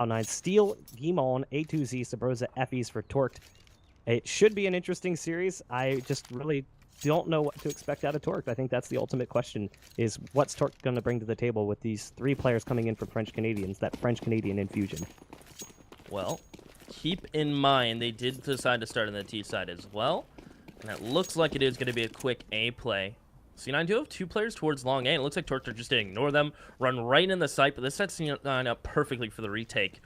Cloud9. Steel, Gimon, A2Z, Sabrosa, Effie's for Torqued. It should be an interesting series. I just really don't know what to expect out of Torqued. I think that's the ultimate question, is what's Torqued going to bring to the table with these 3 players coming in from French Canadians, that French-Canadian infusion. Well, keep in mind they did decide to start on the T side as well, and it looks like it is going to be a quick A play. C9 do have 2 players towards long A, and it looks like Torqued are just going to ignore them, run right in the site, but this sets C9 up perfectly for the retake.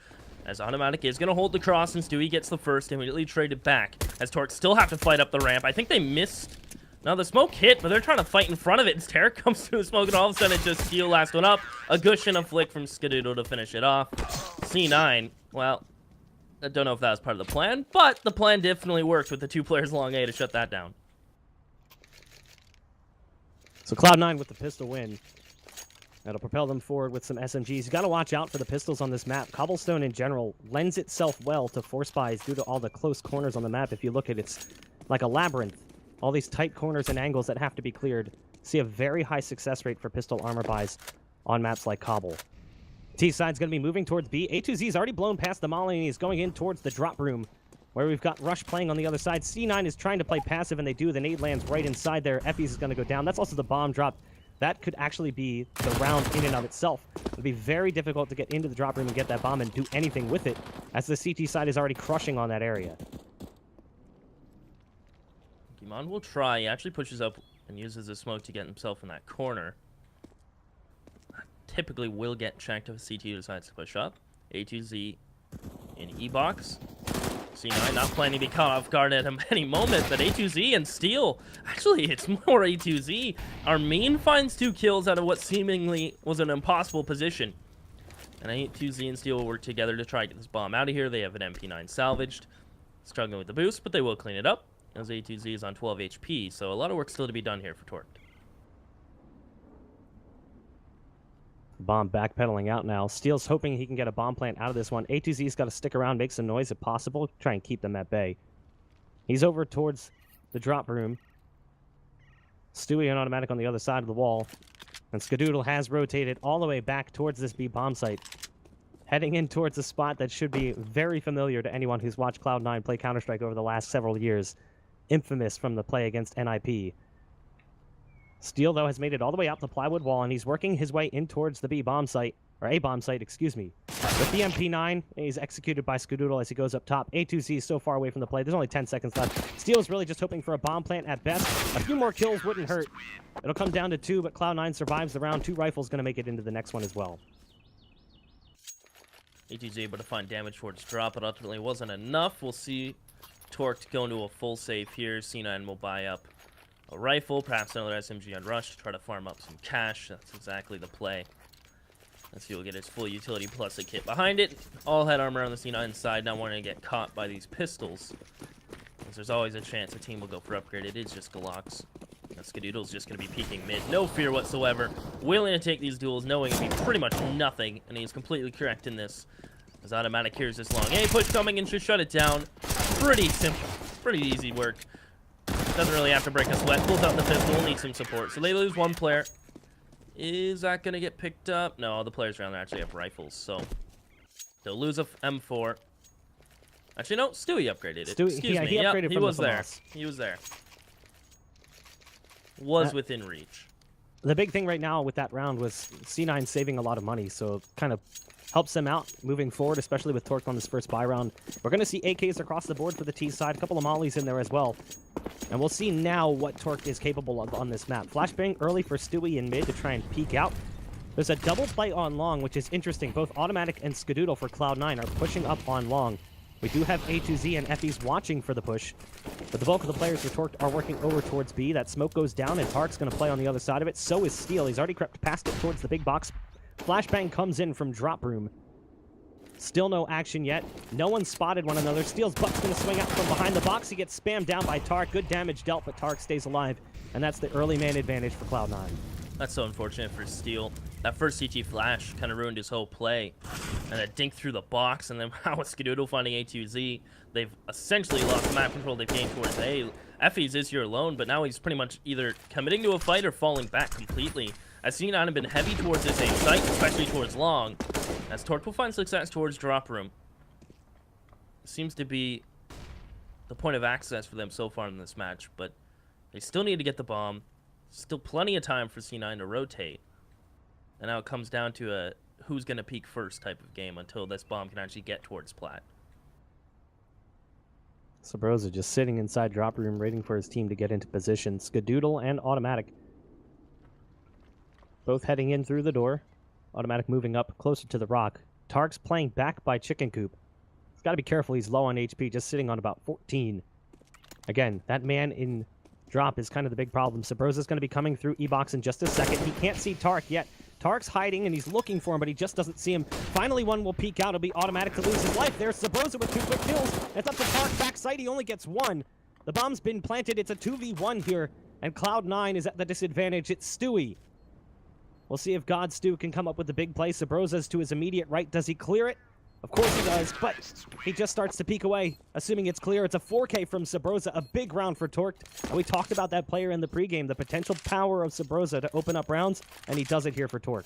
As Automatic is going to hold the cross, and Stewie gets the first, immediately traded back, as Torqued still have to fight up the ramp. I think they missed. Now the smoke hit, but they're trying to fight in front of it, and Terra comes through the smoke, and all of a sudden it's just Steel last one up. A gush and a flick from Skadoodle to finish it off. C9, well, I don't know if that was part of the plan, but the plan definitely worked with the 2 players long A to shut that down. So Cloud9 with the pistol win. That'll propel them forward with some SMGs. You got to watch out for the pistols on this map. Cobblestone in general lends itself well to force buys due to all the close corners on the map. If you look at it, it's like a labyrinth. All these tight corners and angles that have to be cleared. See a very high success rate for pistol armor buys on maps like Cobble. T side's going to be moving towards B. A2Z's already blown past the molly, and he's going in towards the drop room, where we've got Rush playing on the other side. C9 is trying to play passive, and they do. The nade lands right inside there. Effie's is going to go down. That's also the bomb drop. That could actually be the round in and of itself. It'd be very difficult to get into the drop room and get that bomb and do anything with it, as the CT side is already crushing on that area. Gimon will try. He actually pushes up and uses the smoke to get himself in that corner. Typically will get checked if a CT decides to push up. A2Z in E-box. C9 not planning to be caught off guard at any moment, but A2Z and Steel, actually it's more A2Z. Our main finds 2 kills out of what seemingly was an impossible position. And A2Z and Steel will work together to try to get this bomb out of here. They have an MP9 salvaged. Struggling with the boost, but they will clean it up, as A2Z is on 12 HP, so a lot of work still to be done here for Torqued. Bomb backpedaling out now. Steel's hoping he can get a bomb plant out of this one. A2Z's got to stick around, make some noise if possible, try and keep them at bay. He's over towards the drop room. Stewie and Automatic on the other side of the wall. And Skadoodle has rotated all the way back towards this B bomb site, heading in towards a spot that should be very familiar to anyone who's watched Cloud9 play Counter-Strike over the last several years. Infamous from the play against NIP. Steel, though, has made it all the way out the plywood wall, and he's working his way in towards the B bomb site, or A bomb site, excuse me. With the MP9, he's executed by Skadoodle as he goes up top. A2Z is so far away from the play. There's only 10 seconds left. Steel is really just hoping for a bomb plant at best. A few more kills wouldn't hurt. It'll come down to 2, but Cloud9 survives the round. 2 rifles going to make it into the next one as well. A2Z able to find damage towards drop, but ultimately wasn't enough. We'll see Torqued go into a full save here. C9 will buy up a rifle, perhaps another SMG on Rush to try to farm up some cash. That's exactly the play. Let's see, he'll get his full utility plus a kit behind it. All head armor on the C9 side, not wanting to get caught by these pistols, because there's always a chance a team will go for upgrade. It is just Galox. Skadoodle's just going to be peeking mid. No fear whatsoever. Willing to take these duels, knowing it'll be pretty much nothing, and he's completely correct in this. As Automatic hears this long A push coming and should shut it down. Pretty simple. Pretty easy work. Doesn't really have to break a sweat. Pulls out the pistol, needs some support. So they lose 1 player. Is that going to get picked up? No, all the players around there actually have rifles, so they'll lose a M4. Actually, no, Stewie upgraded it. Excuse me. He upgraded he from was the there. FAMAS. He was there. Was within reach. The big thing right now with that round was C9 saving a lot of money, so kind of helps them out moving forward, especially with Torqued on this first buy round. We're going to see AKs across the board for the T side, a couple of mollies in there as well. And we'll see now what Torqued is capable of on this map. Flashbang early for Stewie in mid to try and peek out. There's a double play on long, which is interesting. Both Automatic and Skadoodle for Cloud9 are pushing up on long. We do have A2Z and Effie's watching for the push, but the bulk of the players for Torqued are working over towards B. That smoke goes down, and Tark's going to play on the other side of it. So is Steel. He's already crept past it towards the big box. Flashbang comes in from drop room. Still no action yet. No one spotted one another. Steel's butt's going to swing out from behind the box. He gets spammed down by Tark. Good damage dealt, but Tark stays alive, and that's the early man advantage for Cloud9. That's so unfortunate for Steel. That first CT flash kind of ruined his whole play. And that dink through the box, and then how with Skadoodle finding A2Z, they've essentially lost map control. They've gained towards A. Effie's is here alone, but now he's pretty much either committing to a fight or falling back completely. As C9 have been heavy towards this A site, especially towards long. as Torque will find success towards drop room. Seems to be the point of access for them so far in this match, but they still need to get the bomb. Still plenty of time for C9 to rotate. And now it comes down to a who's going to peek first type of game until this bomb can actually get towards Plat. Sabrosa just sitting inside drop room waiting for his team to get into position. Skadoodle and Automatic both heading in through the door. Automatic moving up closer to the rock. Tark's playing back by Chicken Coop. He's got to be careful. He's low on HP, just sitting on about 14. Again, that man in drop is kind of the big problem. Sabrosa's going to be coming through E-Box in just a second. He can't see Tark yet. Tark's hiding, and he's looking for him, but he just doesn't see him. Finally, one will peek out. It'll be Automatic to lose his life. There's Sabrosa with 2 quick kills. It's up to Tark. Backside, he only gets 1. The bomb's been planted. It's a 2v1 here, and Cloud9 is at the disadvantage. It's Stewie. We'll see if God Stu can come up with the big play. Sabrosa's to his immediate right. Does he clear it? Of course he does, but he just starts to peek away, assuming it's clear. It's a 4K from Sabrosa, a big round for Torque. And we talked about that player in the pregame, the potential power of Sabrosa to open up rounds, and he does it here for Torque.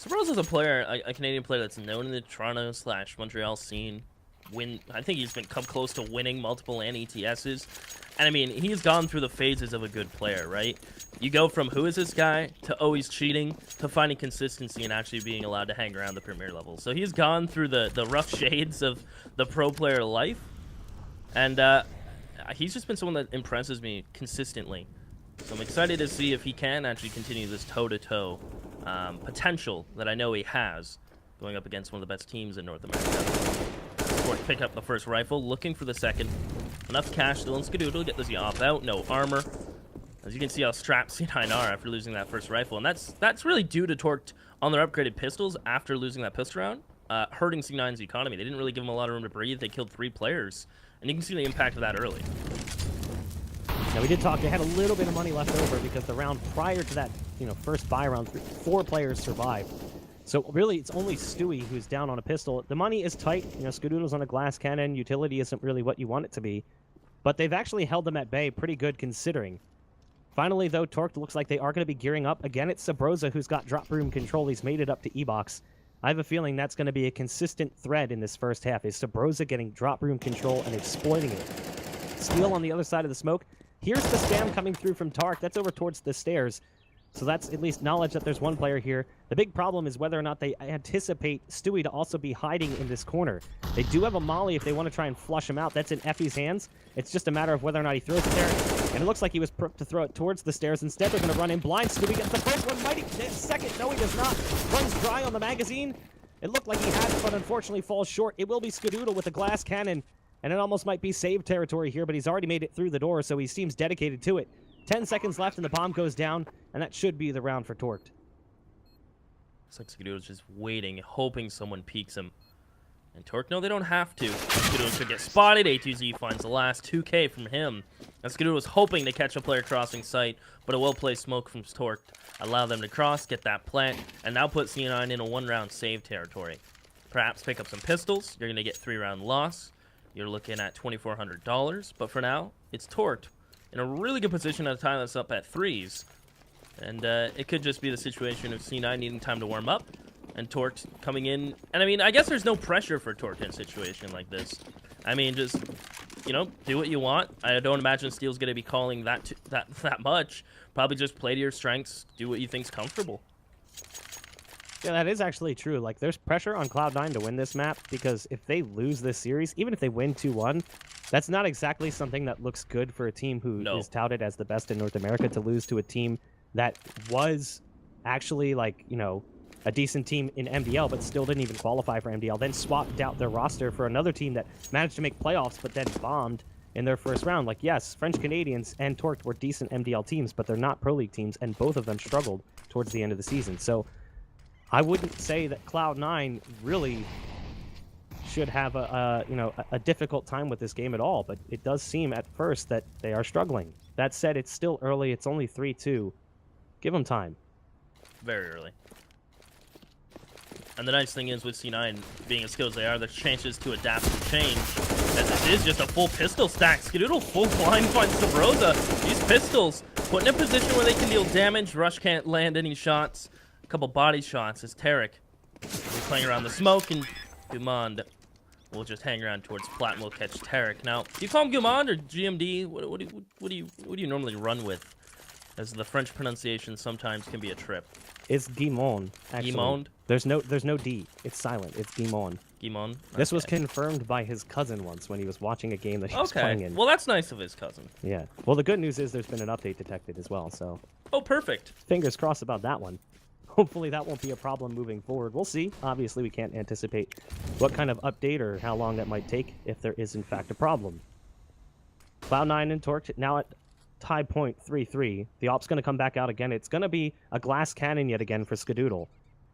Sabrosa's a player, a Canadian player that's known in the Toronto/Montreal scene. I think he's been come close to winning multiple ETSs. And I mean, he's gone through the phases of a good player, right? You go from who is this guy to always cheating to finding consistency and actually being allowed to hang around the premier level. So he's gone through the rough shades of the pro player life. And he's just been someone that impresses me consistently. So I'm excited to see if he can actually continue this toe-to-toe potential that I know he has going up against one of the best teams in North America. Torque pick up the first rifle, looking for the second. Enough cash still in Skadoodle to get this off out. No armor. As you can see how strapped C9 are after losing that first rifle. And that's really due to Torque on their upgraded pistols after losing that pistol round, hurting C9's economy. They didn't really give them a lot of room to breathe. They killed 3 players. And you can see the impact of that early. Now, we did talk. They had a little bit of money left over because the round prior to that, first buy round, 4 players survived. So really, it's only Stewie who's down on a pistol. The money is tight. Skadoodle's on a glass cannon. Utility isn't really what you want it to be. But they've actually held them at bay pretty good considering. Finally, though, Torque looks like they are going to be gearing up. Again, it's Sabrosa who's got drop room control. He's made it up to E-Box. I have a feeling that's going to be a consistent thread in this first half, is Sabrosa getting drop room control and exploiting it. Steel on the other side of the smoke. Here's the spam coming through from Tark. That's over towards the stairs. So that's at least knowledge that there's one player here. The big problem is whether or not they anticipate Stewie to also be hiding in this corner. They do have a molly if they want to try and flush him out. That's in Effie's hands. It's just a matter of whether or not he throws it there. And it looks like he was prepped to throw it towards the stairs. Instead, they're going to run in blind. Stewie gets the first one. Mighty second. No, he does not. Runs dry on the magazine. It looked like he had it, but unfortunately falls short. It will be Skadoodle with a glass cannon. And it almost might be save territory here, but he's already made it through the door, so he seems dedicated to it. 10 seconds left and the bomb goes down, and that should be the round for Torque. Looks like Skadoodle's just waiting, hoping someone peeks him. And Torque, no, they don't have to. Skadoodle could get spotted. A2Z finds the last 2K from him. And Skadoodle was hoping to catch a player crossing sight, but a well-placed smoke from Torque allowed them to cross, get that plant, and now put C9 in a 1-round save territory. Perhaps pick up some pistols. You're going to get 3-round loss. You're looking at $2,400, but for now, it's Torque in a really good position at a time that's up at 3s. And it could just be the situation of C9 needing time to warm up and Torque coming in. And I mean, I guess there's no pressure for Torque in a situation like this. I mean, just, do what you want. I don't imagine Steel's going to be calling that much. Probably just play to your strengths, do what you think's comfortable. Yeah, that is actually true. Like, there's pressure on Cloud9 to win this map because if they lose this series, even if they win 2-1, that's not exactly something that looks good for a team who is touted as the best in North America to lose to a team that was actually, a decent team in MDL, but still didn't even qualify for MDL, then swapped out their roster for another team that managed to make playoffs, but then bombed in their first round. Like, yes, French Canadians and Torque were decent MDL teams, but they're not Pro League teams, and both of them struggled towards the end of the season. So I wouldn't say that Cloud9 really should have a difficult time with this game at all, but it does seem at first that they are struggling. That said, it's still early. It's only 3-2. Give them time. Very early. And the nice thing is with C9 being as skilled as they are, there's chances to adapt and change. As this is just a full pistol stack. Skadoodle full blind finds Sabrosa. These pistols put in a position where they can deal damage. Rush can't land any shots. A couple body shots as Tarek He's playing around the smoke, and Gumond will just hang around towards plat and will catch Tarek. Now, do you call him Gumond or GMD? What do you normally run with? As the French pronunciation sometimes can be a trip. It's Guimond, actually. Guimond? There's no D. It's silent. It's Guimond. Guimond? This was confirmed by his cousin once when he was watching a game that he was playing in. Well, that's nice of his cousin. Yeah. Well, the good news is there's been an update detected as well, so... Oh, perfect. Fingers crossed about that one. Hopefully that won't be a problem moving forward. We'll see. Obviously, we can't anticipate what kind of update or how long that might take if there is, in fact, a problem. Cloud9 and Torque now at tie point 3-3. The op's going to come back out again. It's going to be a glass cannon yet again for Skadoodle,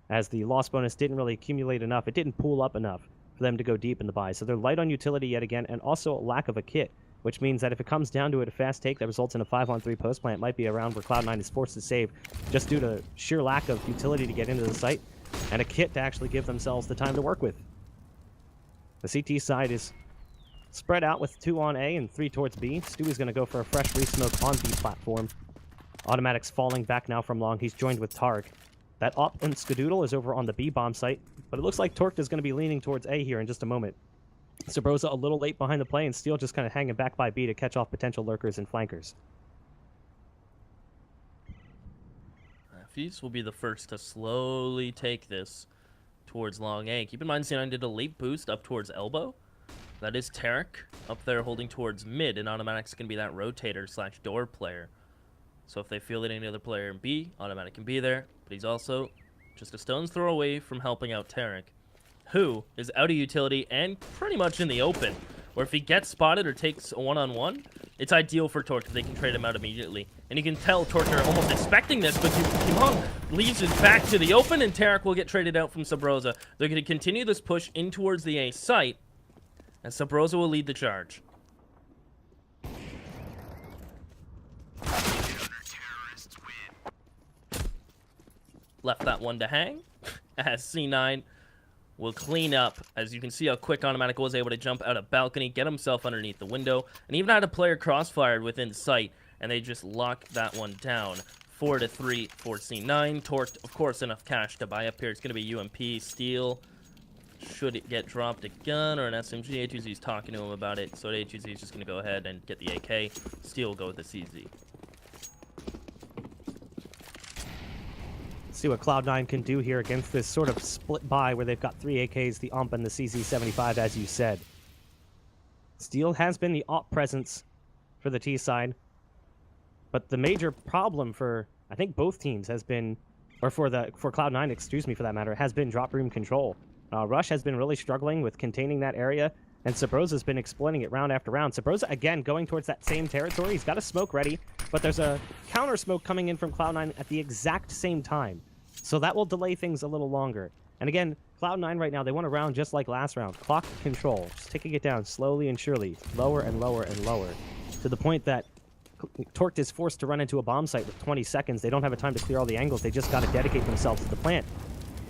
as the loss bonus didn't really accumulate enough. It didn't pool up enough for them to go deep in the buy. So they're light on utility yet again, and also a lack of a kit, which means that if it comes down to it, a fast take that results in a 5-on-3 post plant might be a round where Cloud9 is forced to save just due to sheer lack of utility to get into the site and a kit to actually give themselves the time to work with. The CT side is spread out with 2 on A and 3 towards B. Stewie's going to go for a fresh re-smoke on B platform. Automatic's falling back now from long. He's joined with Tark. That op and Skadoodle is over on the B bomb site, but it looks like Torque is going to be leaning towards A here in just a moment. Sabrosa a little late behind the play, and Steel just kind of hanging back by B to catch off potential lurkers and flankers. Fuse will be the first to slowly take this towards long A. Keep in mind, C9 did a late boost up towards elbow. That is Tarek up there holding towards mid, and Automatic's going to be that rotator / door player. So if they feel that any other player in B, Automatic can be there, but he's also just a stone's throw away from helping out Tarek, who is out of utility and pretty much in the open, where if he gets spotted or takes a one-on-one, it's ideal for Torque if they can trade him out immediately. And you can tell Torque are almost expecting this, but Kimon leaves it back to the open, and Tarek will get traded out from Sabrosa. They're going to continue this push in towards the A site, and Sabrosa will lead the charge. Left that one to hang, as C9 will clean up. As you can see how quick Automatic was able to jump out of balcony, get himself underneath the window, and even had a player crossfired within sight, and they just locked that one down. 4-3 for C9. Torqued, of course, enough cash to buy up here. It's going to be UMP, Steel. Should it get dropped a gun or an SMG? A2Z is talking to him about it, so A2Z is just going to go ahead and get the AK. Steel will go with the CZ. See what Cloud9 can do here against this sort of split buy where they've got 3 AKs, the UMP and the CZ75, as you said. Steel has been the AWP presence for the T side, but the major problem for, I think, both teams has been, or for Cloud9, excuse me, for that matter, has been drop room control. Rush has been really struggling with containing that area, and Sabrosa's been exploiting it round after round. Sabrosa, again, going towards that same territory. He's got a smoke ready, but there's a counter smoke coming in from Cloud9 at the exact same time. So that will delay things a little longer. And again, Cloud9 right now, they want a round just like last round. Clock control, just taking it down slowly and surely, lower and lower and lower, to the point that Torqued is forced to run into a bomb site with 20 seconds. They don't have a time to clear all the angles. They just got to dedicate themselves to the plant.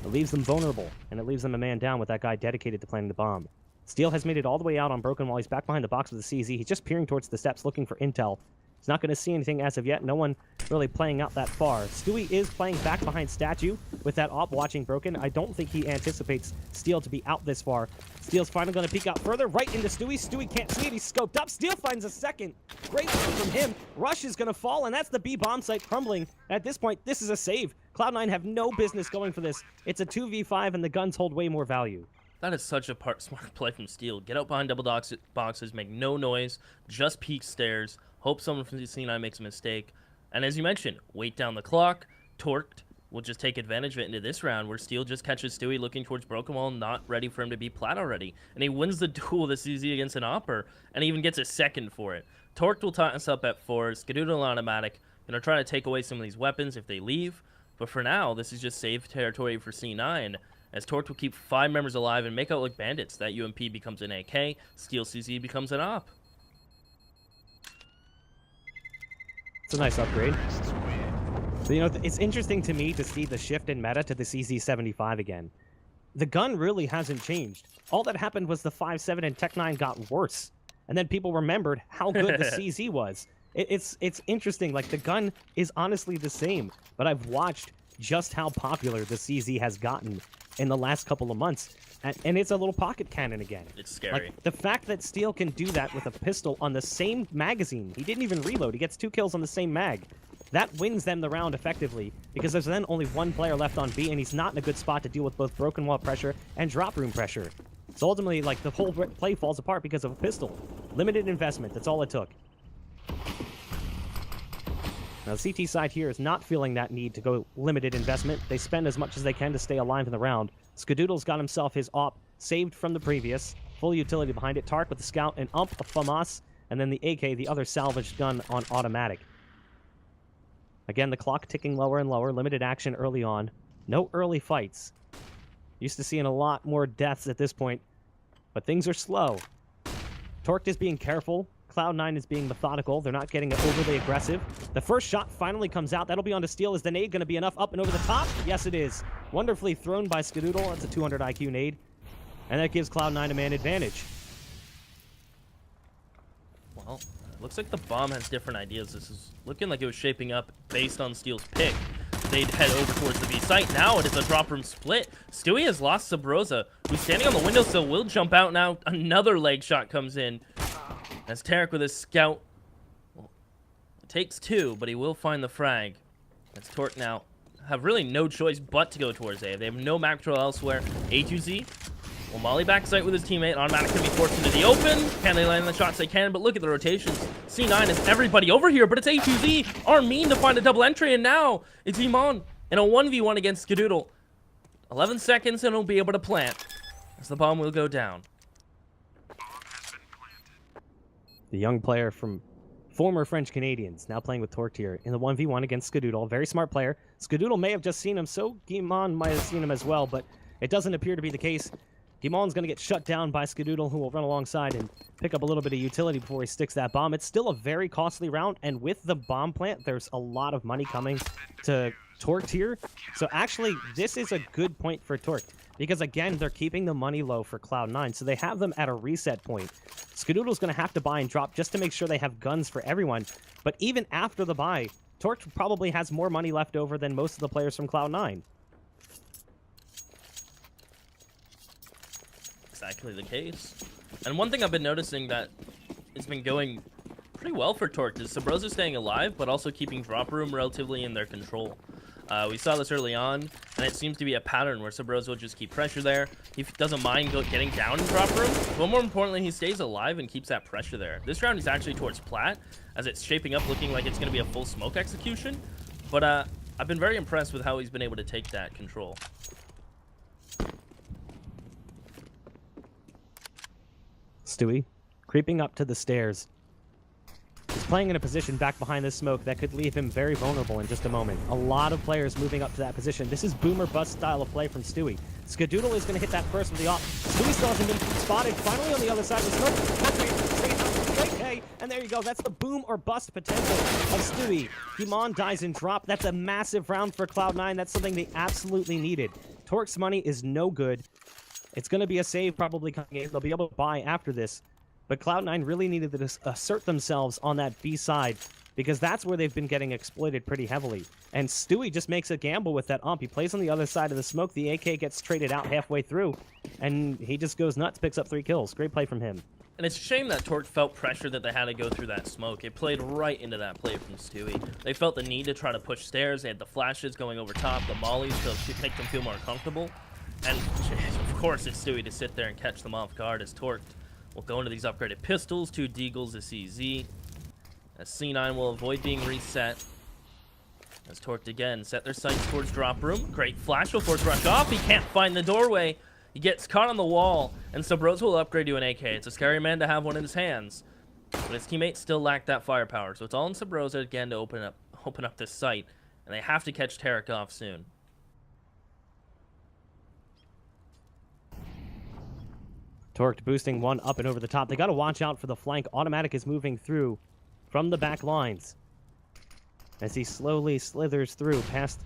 It leaves them vulnerable, and it leaves them a man down with that guy dedicated to planting the bomb. Steel has made it all the way out on Broken Wall. He's back behind the box with the CZ. He's just peering towards the steps looking for intel. He's not going to see anything as of yet. No one really playing out that far. Stewie is playing back behind Statue with that op watching Broken. I don't think he anticipates Steel to be out this far. Steel's finally going to peek out further, right into Stewie. Stewie can't see it. He's scoped up. Steel finds a second. Great play from him. Rush is going to fall, and that's the B bomb site crumbling. At this point, this is a save. Cloud9 have no business going for this. It's a 2v5, and the guns hold way more value. That is such a smart play from Steel. Get out behind double boxes, make no noise, just peek stairs, hope someone from C9 makes a mistake. And as you mentioned, wait down the clock. Torqued will just take advantage of it into this round where Steel just catches Stewie looking towards Broken Wall, not ready for him to be plat already. And he wins the duel with CZ against an Opper, and even gets a second for it. Torqued will tie us up at 4. Skadoodle Automatic gonna try to take away some of these weapons if they leave. But for now, this is just safe territory for C9, as Torqued will keep 5 members alive and make out like bandits. That UMP becomes an AK, Steel CZ becomes an op. It's a nice upgrade. So, you know, it's interesting to me to see the shift in meta to the CZ75 again. The gun really hasn't changed. All that happened was the 5.7 and Tech 9 got worse. And then people remembered how good the CZ was. It's interesting. Like, the gun is honestly the same. But I've watched just how popular the CZ has gotten in the last couple of months. And it's a little pocket cannon again. It's scary. Like, the fact that Steel can do that with a pistol on the same magazine, he didn't even reload, he gets 2 kills on the same mag. That wins them the round effectively, because there's then only 1 player left on B, and he's not in a good spot to deal with both broken wall pressure and drop room pressure. So ultimately, like, the whole play falls apart because of a pistol. Limited investment, that's all it took. Now, the CT side here is not feeling that need to go limited investment. They spend as much as they can to stay alive in the round. Skadoodle's got himself his op saved from the previous. Full utility behind it. Tark with the scout, an ump, a FAMAS, and then the AK, the other salvaged gun on automatic. Again, the clock ticking lower and lower. Limited action early on. No early fights. Used to seeing a lot more deaths at this point, but things are slow. Torque is being careful. Cloud9 is being methodical. They're not getting overly aggressive. The first shot finally comes out. That'll be on to Steel. Is the nade going to be enough up and over the top? Yes, it is. Wonderfully thrown by Skadoodle. That's a 200 IQ nade. And that gives Cloud9 a man advantage. Well, looks like the bomb has different ideas. This is looking like it was shaping up based on Steel's pick. They'd head over towards the B site. Now it is a drop room split. Stewie has lost Sabrosa, who's standing on the windowsill, will jump out now. Another leg shot comes in. As Tarek with his scout, well, it takes 2, but he will find the frag. As Torque now have really no choice but to go towards A. They have no map control elsewhere. A2Z will molly back site with his teammate. Automatic can be forced into the open. Can they land the shots? They can, but look at the rotations. C9 is everybody over here, but it's A2Z. Armin to find a double entry, and now it's Iman in a 1v1 against Skadoodle. 11 seconds, and he'll be able to plant as the bomb will go down. The young player from former French Canadians, now playing with Torque here in the 1v1 against Skadoodle. Very smart player. Skadoodle may have just seen him, so Guimond might have seen him as well, but it doesn't appear to be the case. Guimond's going to get shut down by Skadoodle, who will run alongside and pick up a little bit of utility before he sticks that bomb. It's still a very costly round, and with the bomb plant, there's a lot of money coming to Torque here. So actually, this is a good point for Torque, because again, they're keeping the money low for Cloud9, so they have them at a reset point. Skadoodle's going to have to buy and drop just to make sure they have guns for everyone. But even after the buy, Torque probably has more money left over than most of the players from Cloud9. Exactly the case. And one thing I've been noticing that it's been going pretty well for Torque is Sabrosa staying alive, but also keeping drop room relatively in their control. We saw this early on, and it seems to be a pattern where Sabrosa will just keep pressure there. He doesn't mind getting down in drop room, but more importantly, he stays alive and keeps that pressure there. This round is actually towards Plat, as it's shaping up looking like it's going to be a full smoke execution. But I've been very impressed with how he's been able to take that control. Stewie, creeping up to the stairs. He's playing in a position back behind this smoke that could leave him very vulnerable in just a moment. A lot of players moving up to that position. This is boomer bust style of play from Stewie. Skadoodle is going to hit that first with the op. Stewie still hasn't been spotted. Finally on the other side of the smoke. And there you go. That's the boom or bust potential of Stewie. Guimond dies in drop. That's a massive round for Cloud9. That's something they absolutely needed. Torque's money is no good. It's going to be a save probably coming in. They'll be able to buy after this. But Cloud9 really needed to assert themselves on that B side, because that's where they've been getting exploited pretty heavily. And Stewie just makes a gamble with that ump. He plays on the other side of the smoke. The AK gets traded out halfway through, and he just goes nuts, picks up 3 kills. Great play from him. And it's a shame that Torque felt pressure that they had to go through that smoke. It played right into that play from Stewie. They felt the need to try to push stairs. They had the flashes going over top, the mollies to make them feel more comfortable. And of course, it's Stewie to sit there and catch them off guard as Torque will go into these upgraded pistols, 2 Deagles, a CZ. As C9 will avoid being reset. As Torque again set their sights towards drop room. Great flash will force rush off. He can't find the doorway. He gets caught on the wall, and Sabrosa will upgrade to an AK. It's a scary man to have one in his hands, but his teammates still lack that firepower. So it's all in Sabrosa again to open up this site, and they have to catch Tarek off soon. Torque boosting one up and over the top. They got to watch out for the flank. Automatic is moving through from the back lines as he slowly slithers through past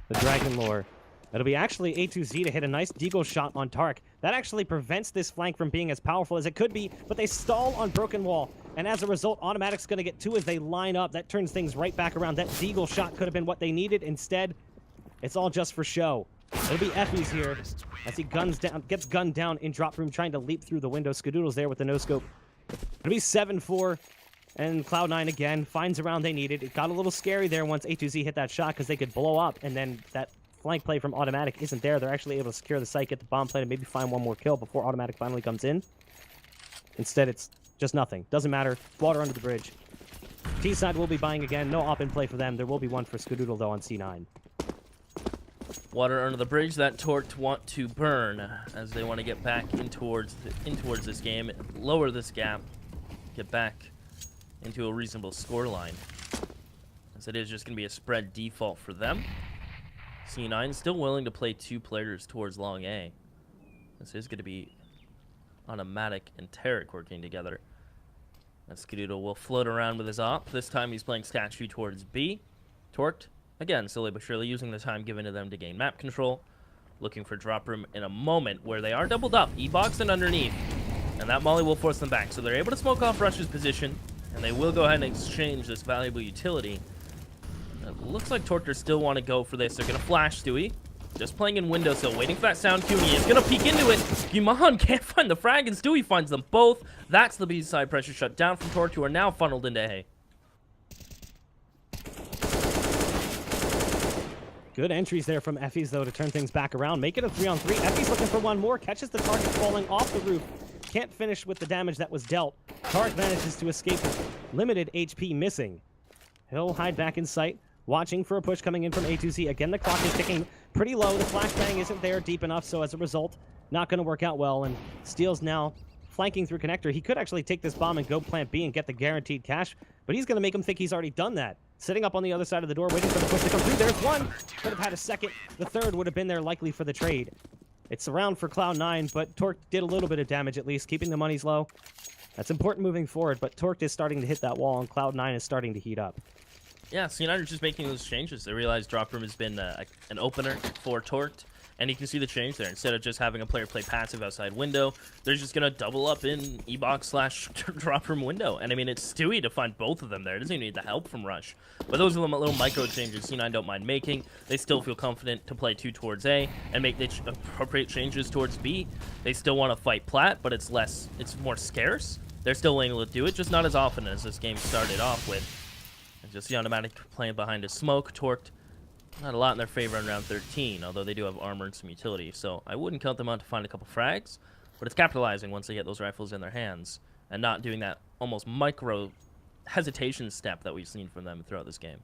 the Dragon Lore. It'll be actually A2Z to hit a nice Deagle shot on Tark. That actually prevents this flank from being as powerful as it could be, but they stall on Broken Wall. And as a result, Automatic's going to get 2 as they line up. That turns things right back around. That Deagle shot could have been what they needed. Instead, It's all just for show. It'll be Effie's here as he gets gunned down in drop room, trying to leap through the window. Skadoodle's there with the no-scope. It'll be 7-4, and Cloud9 again finds a round they needed. It got a little scary there once A2Z hit that shot because they could blow up, and then that flank play from Automatic isn't there. They're actually able to secure the site, get the bomb plant, and maybe find one more kill before Automatic finally comes in. Instead, it's just nothing. Doesn't matter. Water under the bridge. T-side will be buying again. No op in play for them. There will be one for Skadoodle, though, on C9. Water under the bridge that Torqued want to burn as they want to get back in towards this game, lower this gap, get back into a reasonable score line. As it is just going to be a spread default for them. C9 still willing to play 2 players towards long A. This is going to be Automatic and Tarek working together. As Skadoodle will float around with his op. This time he's playing Statue towards B. Torqued, again, slowly but surely using the time given to them to gain map control. Looking for drop room in a moment where they are doubled up, E-box and underneath. And that molly will force them back. So they're able to smoke off Rush's position. And they will go ahead and exchange this valuable utility. It looks like Torqued still want to go for this. They're going to flash Stewie. Just playing in windowsill, waiting for that sound cue. He is going to peek into it. Guimon can't find the frag, and Stewie finds them both. That's the B-side pressure shut down from Torqued, who are now funneled into A. Good entries there from Effie's, though, to turn things back around. Make it a 3-on-3. Effie's looking for one more. Catches the target falling off the roof. Can't finish with the damage that was dealt. Tarek manages to escape with limited HP missing. He'll hide back in sight, watching for a push coming in from A2Z. Again, the clock is ticking pretty low. The flashbang isn't there deep enough, so as a result, not going to work out well. And Steele's now flanking through connector. He could actually take this bomb and go plant B and get the guaranteed cash, but he's going to make him think he's already done that. Sitting up on the other side of the door, waiting for the push to come through. There's one. Could have had a second. The third would have been there likely for the trade. It's a round for Cloud9, but Torqued did a little bit of damage at least, keeping the monies low. That's important moving forward, but Torqued is starting to hit that wall, and Cloud9 is starting to heat up. Yeah, C9 are just making those changes. They realize drop room has been an opener for Torqued, and you can see the change there. Instead of just having a player play passive outside window, they're just going to double up in E-box / drop room window. And I mean, it's Stewie to find both of them there. It doesn't even need the help from Rush. But those are the little micro changes C9 don't mind making. They still feel confident to play 2 towards A and make the appropriate changes towards B. They still want to fight plat, but it's more scarce. They're still able to do it, just not as often as this game started off with. And just the Automatic playing behind a smoke. Torqued, not a lot in their favor in round 13, although they do have armor and some utility. So I wouldn't count them out to find a couple frags, but it's capitalizing once they get those rifles in their hands and not doing that almost micro hesitation step that we've seen from them throughout this game.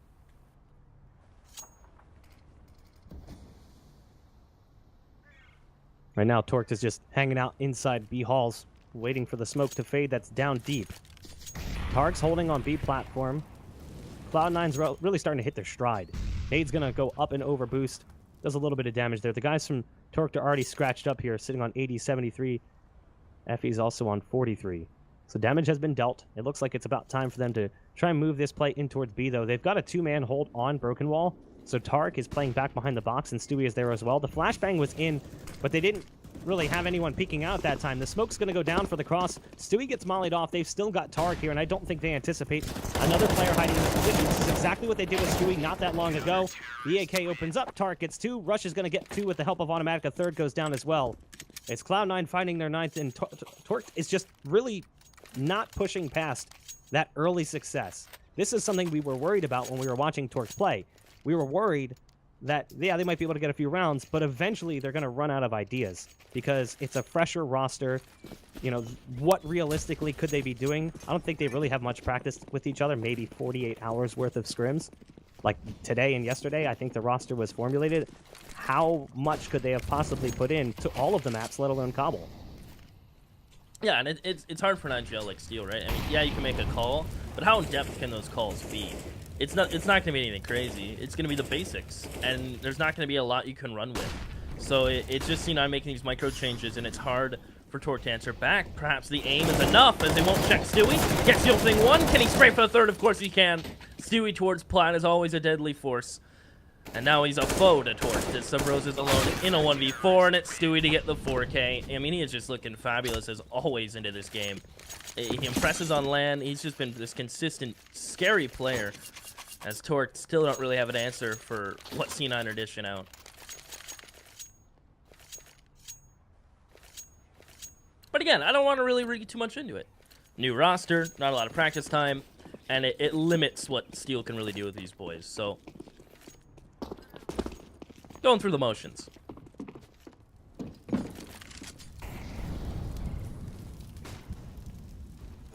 Right now, Torqued is just hanging out inside B halls, waiting for the smoke to fade. That's down deep. Tarek's holding on B platform. Cloud9's really starting to hit their stride. Nade's going to go up and over boost. Does a little bit of damage there. The guys from Torqued are already scratched up here, sitting on 80, 73. Effie's also on 43. So damage has been dealt. It looks like it's about time for them to try and move this play in towards B, though. They've got a 2-man hold on Broken Wall. So Tarek is playing back behind the box, and Stewie is there as well. The flashbang was in, but they didn't really have anyone peeking out at that time. The smoke's going to go down for the cross. Stewie gets mollied off. They've still got Tarek here, and I don't think they anticipate another player hiding in this position. This is exactly what they did with Stewie not that long ago. The AK opens up. Tarek gets 2. Rush is going to get 2 with the help of Automatic. A third goes down as well. It's Cloud9 finding their 9th, and Torqued is just really not pushing past that early success. This is something we were worried about when we were watching Torqued play. We were worried that, yeah, they might be able to get a few rounds, but eventually they're going to run out of ideas because it's a fresher roster. You know, what realistically could they be doing? I don't think they really have much practice with each other, maybe 48 hours worth of scrims. Like today and yesterday, I think the roster was formulated. How much could they have possibly put in to all of the maps, let alone Cobble? Yeah, and it's hard for an IGL like Steel, right? I mean, yeah, you can make a call, but how in-depth can those calls be? It's not going to be anything crazy. It's going to be the basics, and there's not going to be a lot you can run with. So it's just, you know, making these micro changes, and it's hard for Torqued to answer back. Perhaps the aim is enough, as they won't check Stewie. Gets the opening 1. Can he spray for the 3rd? Of course he can. Stewie towards plat is always a deadly force. And now he's a foe to Torqued as Subrose is alone in a 1v4, and it's Stewie to get the 4K. I mean, he is just looking fabulous as always into this game. He impresses on land. He's just been this consistent, scary player. as Torque still don't really have an answer for what C9 are dishing out. But again, I don't want to really read too much into it. New roster, not a lot of practice time, and it limits what Steel can really do with these boys. So, going through the motions.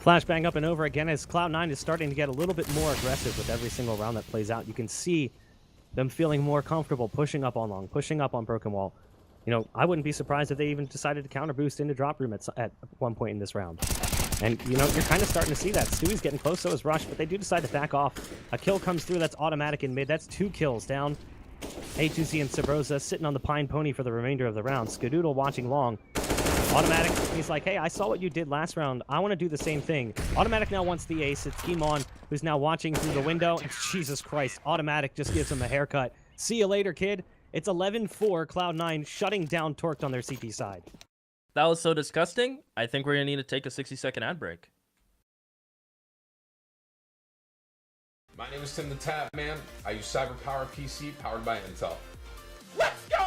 Flashbang up and over again as Cloud9 is starting to get a little bit more aggressive with every single round that plays out. You can see them feeling more comfortable pushing up on long, pushing up on Broken Wall. You know, I wouldn't be surprised if they even decided to counter boost into drop room at one point in this round. And, you know, you're kind of starting to see that. Stewie's getting close, so is Rush, but they do decide to back off. A kill comes through, that's automatic in mid. That's 2 kills down. A2Z and Sabrosa sitting on the Pine Pony for the remainder of the round. Skadoodle watching long. Automatic, he's like, hey, I saw what you did last round. I want to do the same thing. Automatic now wants the ace. It's Kimon, who's now watching through the window. And Jesus Christ, Automatic just gives him a haircut. See you later, kid. It's 11-4, Cloud9 shutting down Torqued on their CT side. That was so disgusting. I think we're going to need to take a 60-second ad break. My name is Tim the Tap Man. I use CyberPowerPC powered by Intel. Let's go!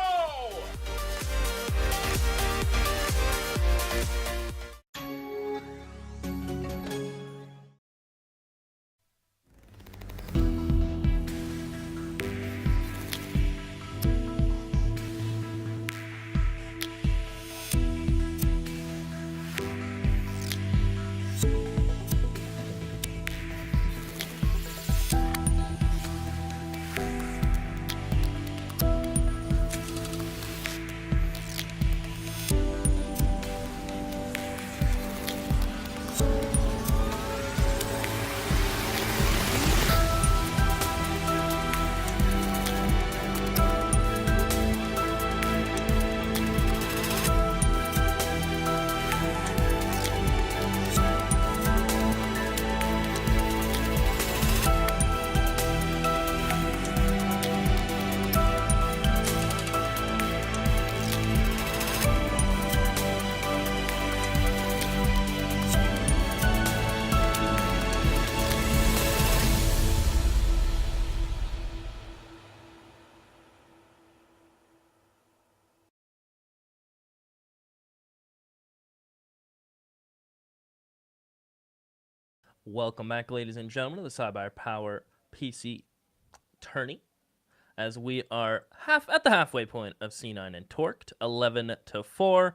Welcome back, ladies and gentlemen, to the CyberPowerPC tourney, as we are at the halfway point of C9 and Torqued, 11-4.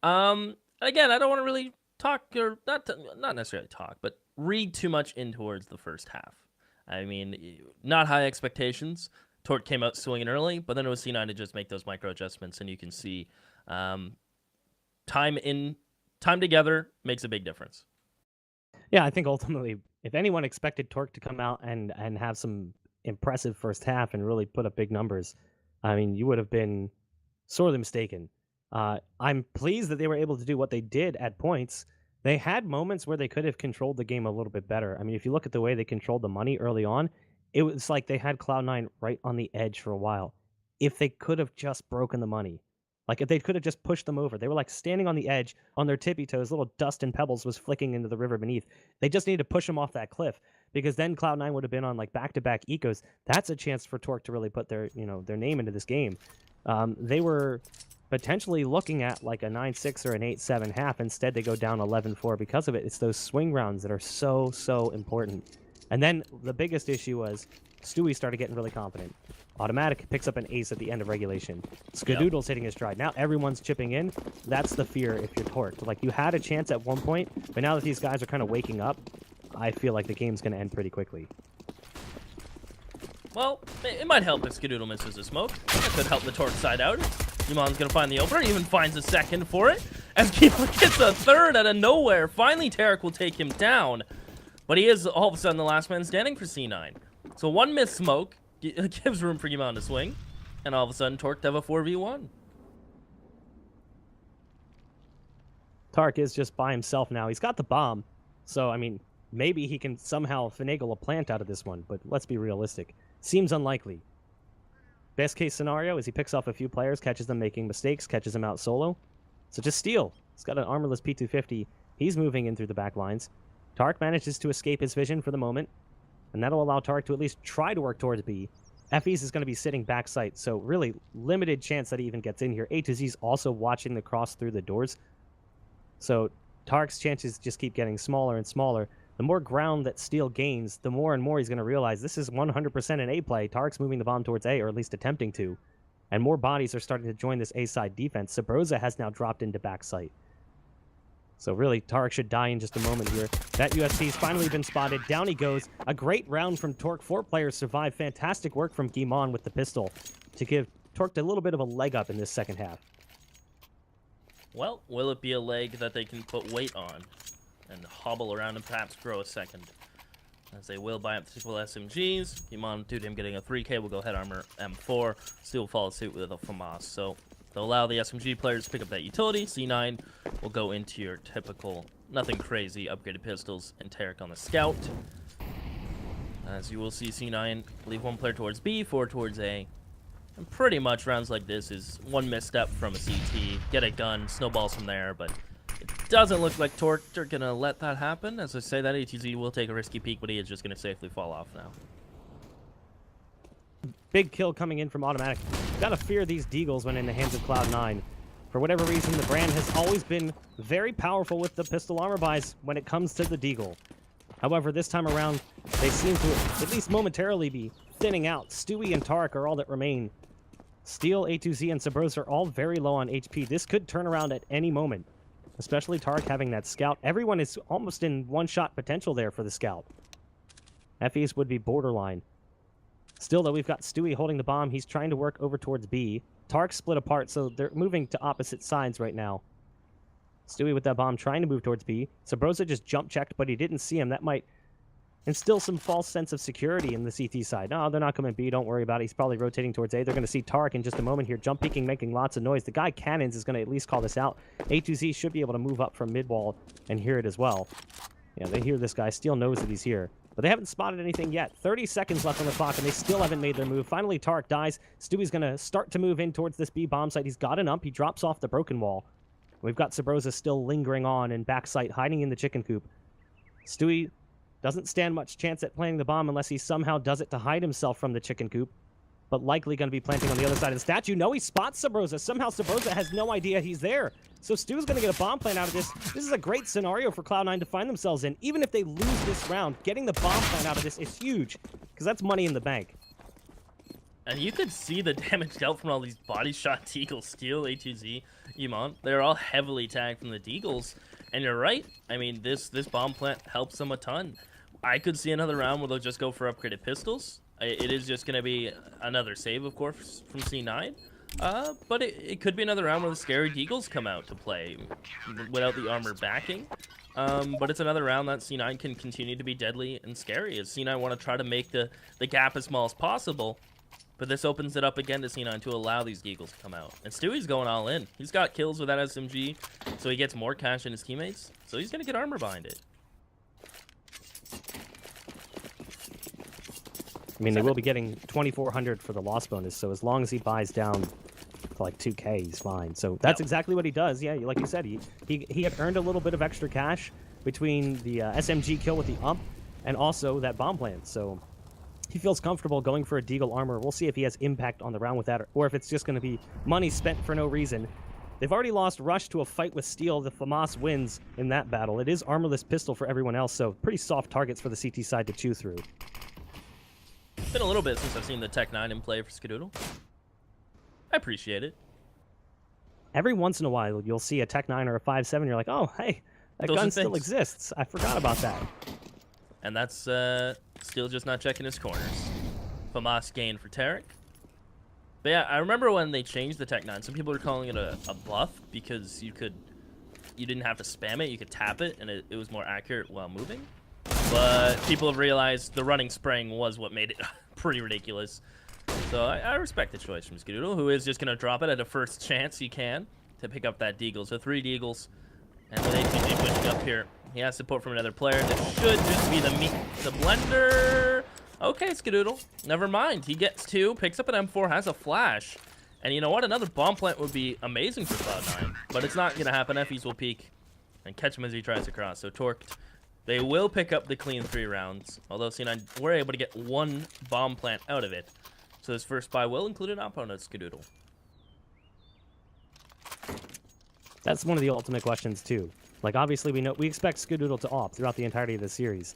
Again, I don't want to really talk, or not necessarily talk, but read too much in towards the first half. I mean, not high expectations. Torqued came out swinging early, but then it was C9 to just make those micro adjustments, and you can see time together makes a big difference. Yeah, I think ultimately, if anyone expected Torque to come out and have some impressive first half and really put up big numbers, I mean, you would have been sorely mistaken. I'm pleased that they were able to do what they did at points. They had moments where they could have controlled the game a little bit better. I mean, if you look at the way they controlled the money early on, it was like they had Cloud9 right on the edge for a while. If they could have just broken the money, like if they could have just pushed them over, they were like standing on the edge on their tippy toes, little dust and pebbles was flicking into the river beneath. They just needed to push them off that cliff, because then Cloud9 would have been on like back-to-back ecos. That's a chance for Torque to really put their name into this game. They were potentially looking at like a 9-6 or an 8-7 half. Instead, they go down 11-4 because of it. It's those swing rounds that are so important. And then the biggest issue was Stewie started getting really confident. Automatic picks up an ace at the end of regulation. Skadoodle's hitting his stride. Now everyone's chipping in. That's the fear if you're Torqued. Like, you had a chance at one point, but now that these guys are kind of waking up, I feel like the game's going to end pretty quickly. Well, it might help if Skadoodle misses a smoke. That could help the Torque side out. Yumon's going to find the opener. He even finds a second for it. As Kimon gets a third out of nowhere. Finally, Tarek will take him down. But he is all of a sudden the last man standing for C9. So one missed smoke gives room for Kimon to swing. And all of a sudden, Torque have a 4v1. Tarek is just by himself now. He's got the bomb. So, I mean, maybe he can somehow finagle a plant out of this one. But let's be realistic. Seems unlikely. Best case scenario is he picks off a few players, catches them making mistakes, catches them out solo. So just steal. He's got an armorless P250. He's moving in through the back lines. Tarek manages to escape his vision for the moment. and that'll allow Tarek to at least try to work towards B. FE's is going to be sitting backside, so really limited chance that he even gets in here. A to Z's also watching the cross through the doors, so Tarek's chances just keep getting smaller and smaller. The more ground that Steel gains, the more and more he's going to realize this is 100% an A play. Tarek's moving the bomb towards A, or at least attempting to, and more bodies are starting to join this A side defense. Sabrosa has now dropped into backside. So really, Tarek should die in just a moment here. That USP's finally been spotted. Down he goes. A great round from Torque. 4 players survive. Fantastic work from Guimon with the pistol to give Torque a little bit of a leg up in this second half. Well, will it be a leg that they can put weight on and hobble around and perhaps grow a second? As they will buy up the typical SMGs. Guimon, due to him getting a 3K, will go head armor M4. Still follow suit with a FAMAS. So they'll allow the SMG players to pick up that utility. C9 will go into your typical, nothing crazy, upgraded pistols, and Tarek on the scout. As you will see, C9 leave 1 player towards B, 4 towards A. And pretty much rounds like this is 1 misstep from a CT, get a gun, snowballs from there, but it doesn't look like Torque are going to let that happen. As I say, that ATZ will take a risky peek, but he is just going to safely fall off now. Big kill coming in from Automatic. Gotta fear these Deagles when in the hands of Cloud9. For whatever reason, the brand has always been very powerful with the pistol armor buys when it comes to the Deagle. However, this time around, they seem to at least momentarily be thinning out. Stewie and Tarek are all that remain. Steel, A2Z, and Sabros are all very low on HP. This could turn around at any moment, especially Tarek having that scout. Everyone is almost in one-shot potential there for the scout. FEs would be borderline. Still, though, we've got Stewie holding the bomb. He's trying to work over towards B. Tarek split apart, so they're moving to opposite sides right now. Stewie with that bomb trying to move towards B. Sabrosa just jump-checked, but he didn't see him. That might instill some false sense of security in the CT side. No, they're not coming B. Don't worry about it. He's probably rotating towards A. They're going to see Tarek in just a moment here. Jump peeking, making lots of noise. The guy Cannons is going to at least call this out. A2Z should be able to move up from mid-wall and hear it as well. Yeah, they hear this guy. Steel knows that he's here. But they haven't spotted anything yet. 30 seconds left on the clock, and they still haven't made their move. Finally, Tarek dies. Stewie's going to start to move in towards this B bomb site. He's got an ump. He drops off the broken wall. We've got Sabrosa still lingering on in backside, hiding in the chicken coop. Stewie doesn't stand much chance at planting the bomb unless he somehow does it to hide himself from the chicken coop, but likely going to be planting on the other side of the statue. No, he spots Sabrosa. Somehow Sabrosa has no idea he's there. So Stu's going to get a bomb plant out of this. This is a great scenario for Cloud9 to find themselves in. Even if they lose this round, getting the bomb plant out of this is huge, because that's money in the bank. And you could see the damage dealt from all these body shot Deagles, Steel, A2Z, Iman. They're all heavily tagged from the Deagles. And you're right. I mean, this bomb plant helps them a ton. I could see another round where they'll just go for upgraded pistols. It is just going to be another save, of course, from C9. But it could be another round where the scary Deagles come out to play without the armor backing. But it's another round that C9 can continue to be deadly and scary, as C9 want to try to make the gap as small as possible. But this opens it up again to C9 to allow these Deagles to come out. And Stewie's going all in. He's got kills with that SMG, so he gets more cash than his teammates. So he's going to get armor behind it. I mean, they will be getting 2,400 for the loss bonus, so as long as he buys down to like 2K, he's fine. So that's exactly what he does. Yeah, like you said, he had earned a little bit of extra cash between the SMG kill with the ump and also that bomb plant. So he feels comfortable going for a Deagle armor. We'll see if he has impact on the round with that, or if it's just going to be money spent for no reason. They've already lost Rush to a fight with Steel. The FAMAS wins in that battle. It is armorless pistol for everyone else, so pretty soft targets for the CT side to chew through. It's been a little bit since I've seen the Tech9 in play for Skadoodle. I appreciate it. Every once in a while, you'll see a Tech9 or a 5.7, you're like, oh, hey, that gun still exists. I forgot about that. And that's still just not checking his corners. FAMAS gain for Tarek. But yeah, I remember when they changed the Tech9, some people were calling it a buff because you didn't have to spam it, you could tap it, and it was more accurate while moving. But people have realized the running spraying was what made it pretty ridiculous. So I respect the choice from Skadoodle, who is just going to drop it at a first chance he can to pick up that Deagle. So 3 Deagles. And with ATG pushing up here, he has support from another player. This should just be the blender. Okay, Skadoodle. Never mind. He gets 2, picks up an M4, has a flash. And you know what? Another bomb plant would be amazing for Cloud9. But it's not going to happen. FEs will peek and catch him as he tries to cross. So Torqued They will pick up the clean 3 rounds, although C9 were able to get 1 bomb plant out of it. So this first buy will include an op on Skadoodle. That's one of the ultimate questions too. Like obviously we expect Skadoodle to op throughout the entirety of the series.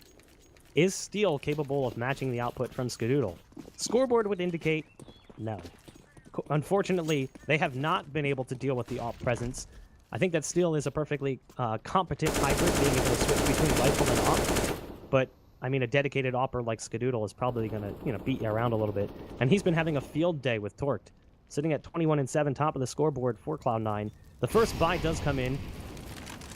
Is Steel capable of matching the output from Skadoodle? Scoreboard would indicate no. Unfortunately, they have not been able to deal with the op presence. I think that Steel is a perfectly competent hybrid, being able to switch between rifle and op. But I mean, a dedicated opper like Skadoodle is probably gonna, beat you around a little bit. And he's been having a field day with Torqued, sitting at 21-7, top of the scoreboard for Cloud9. The first buy does come in,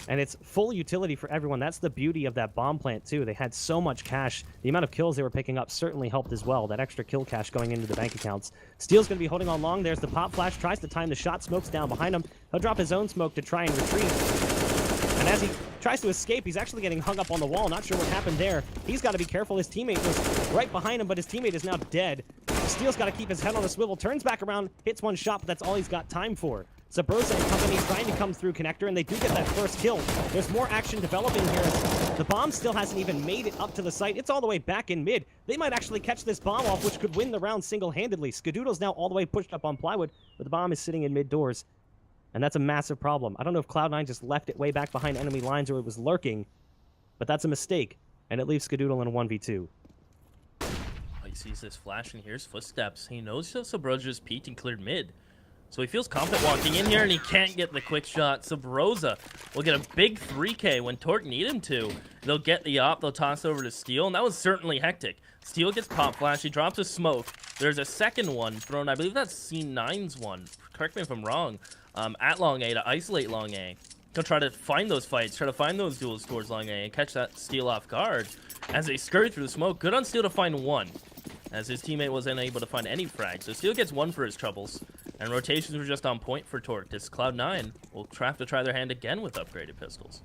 and it's full utility for everyone. That's the beauty of that bomb plant, too. They had so much cash. The amount of kills they were picking up certainly helped as well. That extra kill cash going into the bank accounts. Steel's going to be holding on long. There's the pop flash. Tries to time the shot. Smoke's down behind him. He'll drop his own smoke to try and retreat. And as he tries to escape, he's actually getting hung up on the wall. Not sure what happened there. He's got to be careful. His teammate was right behind him, but his teammate is now dead. Steel's got to keep his head on a swivel. Turns back around, hits one shot, but that's all he's got time for. Sabrosa and company trying to come through connector, and they do get that first kill. There's more action developing here. The bomb still hasn't even made it up to the site. It's all the way back in mid. They might actually catch this bomb off, which could win the round single-handedly. Skadoodle's now all the way pushed up on plywood, but the bomb is sitting in mid doors. And that's a massive problem. I don't know if Cloud9 just left it way back behind enemy lines or it was lurking, but that's a mistake, and it leaves Skadoodle in a 1v2. He sees this flash and hears footsteps. He knows Sabrosa just peeked and cleared mid. So he feels confident walking in here, and he can't get the quick shot. Sabrosa will get a big 3K when Torque need him to. They'll get the op, they'll toss over to Steel, and that was certainly hectic. Steel gets pop flash, he drops a smoke. There's a second one thrown, I believe that's C9's one. Correct me if I'm wrong. At long A to isolate long A. He'll try to find those fights, try to find those duels towards long A, and catch that Steel off guard. As they scurry through the smoke, good on Steel to find one, as his teammate wasn't able to find any frag. So Steel gets one for his troubles, and rotations were just on point for Torque. This Cloud9 will have to try their hand again with upgraded pistols.